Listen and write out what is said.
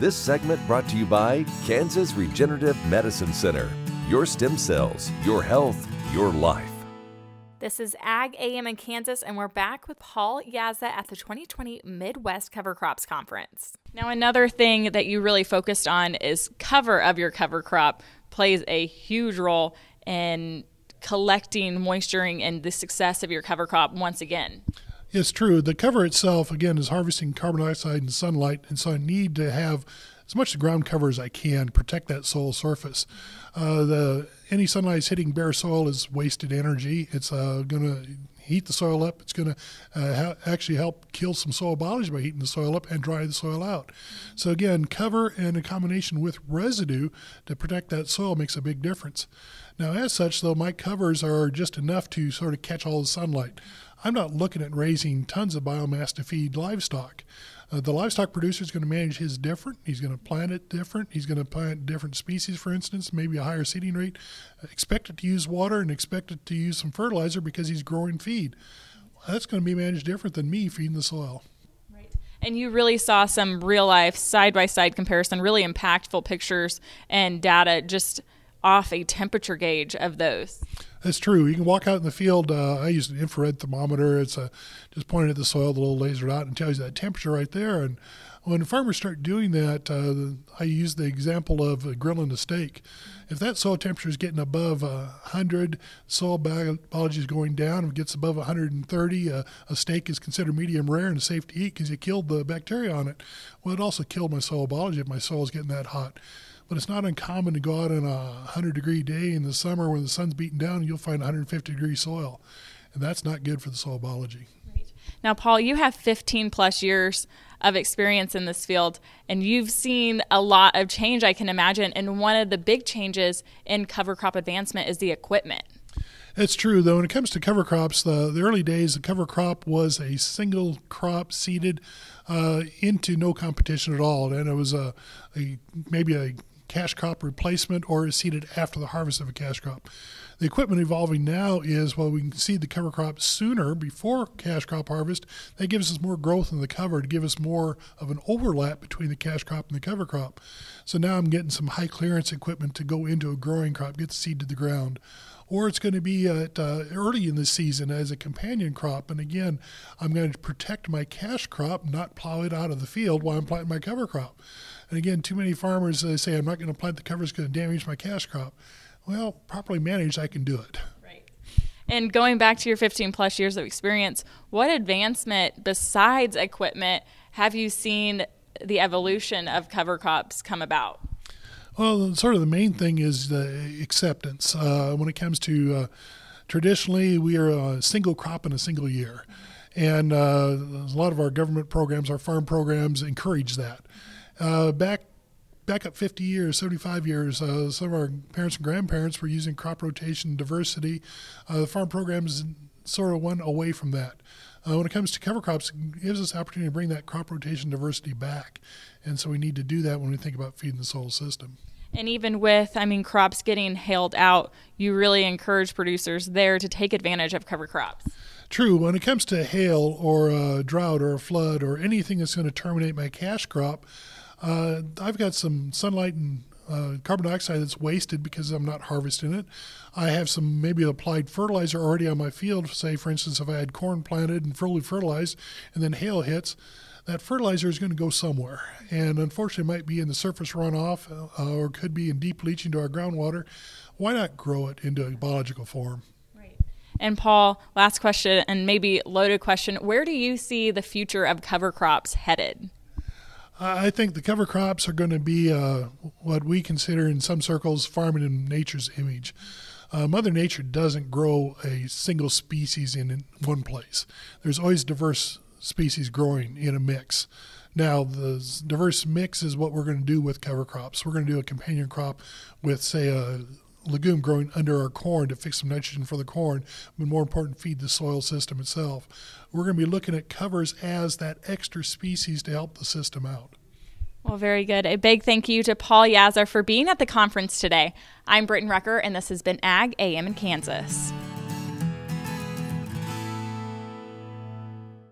This segment brought to you by Kansas Regenerative Medicine Center. Your stem cells, your health, your life. This is Ag AM in Kansas, and we're back with Paul Jasa at the 2020 Midwest Cover Crops Conference. Now, another thing that you really focused on is cover of your cover crop plays a huge role in collecting, moisturing, and the success of your cover crop once again. It's true. The cover itself, again, is harvesting carbon dioxide and sunlight, and so I need to have as much ground cover as I can to protect that soil surface. Any sunlight is hitting bare soil is wasted energy. It's going to heat the soil up. It's going to actually help kill some soil biology by heating the soil up and dry the soil out. So again, cover and a combination with residue to protect that soil makes a big difference. Now, as such, though, my covers are just enough to sort of catch all the sunlight. I'm not looking at raising tons of biomass to feed livestock. The livestock producer is going to manage his different. He's going to plant it different. He's going to plant different species, for instance, maybe a higher seeding rate. Expect it to use water and expect it to use some fertilizer because he's growing feed. That's going to be managed different than me feeding the soil. Right. And you really saw some real-life, side-by-side comparison, really impactful pictures and data just off a temperature gauge of those. That's true. You can walk out in the field. I use an infrared thermometer. It's just pointing at the soil, the little laser dot, and tells you that temperature right there. And when farmers start doing that, I use the example of grilling a steak. If that soil temperature is getting above 100, soil biology is going down. If it gets above 130, a steak is considered medium rare and safe to eat because you killed the bacteria on it. Well, it also killed my soil biology if my soil is getting that hot. But it's not uncommon to go out on a 100-degree day in the summer when the sun's beating down and you'll find 150-degree soil. And that's not good for the soil biology. Right. Now, Paul, you have 15-plus years of experience in this field, and you've seen a lot of change, I can imagine. And one of the big changes in cover crop advancement is the equipment. It's true, though. When it comes to cover crops, the early days, the cover crop was a single crop seeded into no competition at all. And it was maybe a cash crop replacement or is seeded after the harvest of a cash crop. The equipment evolving now is, well, we can seed the cover crop sooner before cash crop harvest. That gives us more growth in the cover to give us more of an overlap between the cash crop and the cover crop. So now I'm getting some high clearance equipment to go into a growing crop, get the seed to the ground. Or it's going to be early in the season as a companion crop. And again, I'm going to protect my cash crop, not plow it out of the field while I'm planting my cover crop. And again, too many farmers say, I'm not going to plant the cover, it's going to damage my cash crop. Well, properly managed, I can do it. Right. And going back to your 15-plus years of experience, what advancement besides equipment have you seen the evolution of cover crops come about? Well, sort of the main thing is the acceptance. When it comes to traditionally, we are a single crop in a single year. And a lot of our government programs, our farm programs encourage that. Back up 50 years, 75 years, some of our parents and grandparents were using crop rotation diversity. The farm programs sort of went away from that. When it comes to cover crops, it gives us the opportunity to bring that crop rotation diversity back. And so we need to do that when we think about feeding the soil system. And even with, crops getting hailed out, you really encourage producers there to take advantage of cover crops. True. When it comes to hail or a drought or a flood or anything that's going to terminate my cash crop, I've got some sunlight and carbon dioxide that's wasted because I'm not harvesting it. I have some maybe applied fertilizer already on my field. Say, for instance, if I had corn planted and fully fertilized and then hail hits, that fertilizer is going to go somewhere. And unfortunately, it might be in the surface runoff or could be in deep leaching to our groundwater. Why not grow it into a biological form? Right. And Paul, last question, and maybe loaded question. Where do you see the future of cover crops headed? I think the cover crops are going to be what we consider in some circles farming in nature's image. Mother Nature doesn't grow a single species in one place. There's always diverse species growing in a mix. Now, the diverse mix is what we're going to do with cover crops. We're going to do a companion crop with, say, a legume growing under our corn to fix some nitrogen for the corn, but more important, feed the soil system itself. We're going to be looking at covers as that extra species to help the system out. Well, very good. A big thank you to Paul Jasa for being at the conference today. I'm Brityne Rucker, and this has been Ag AM in Kansas.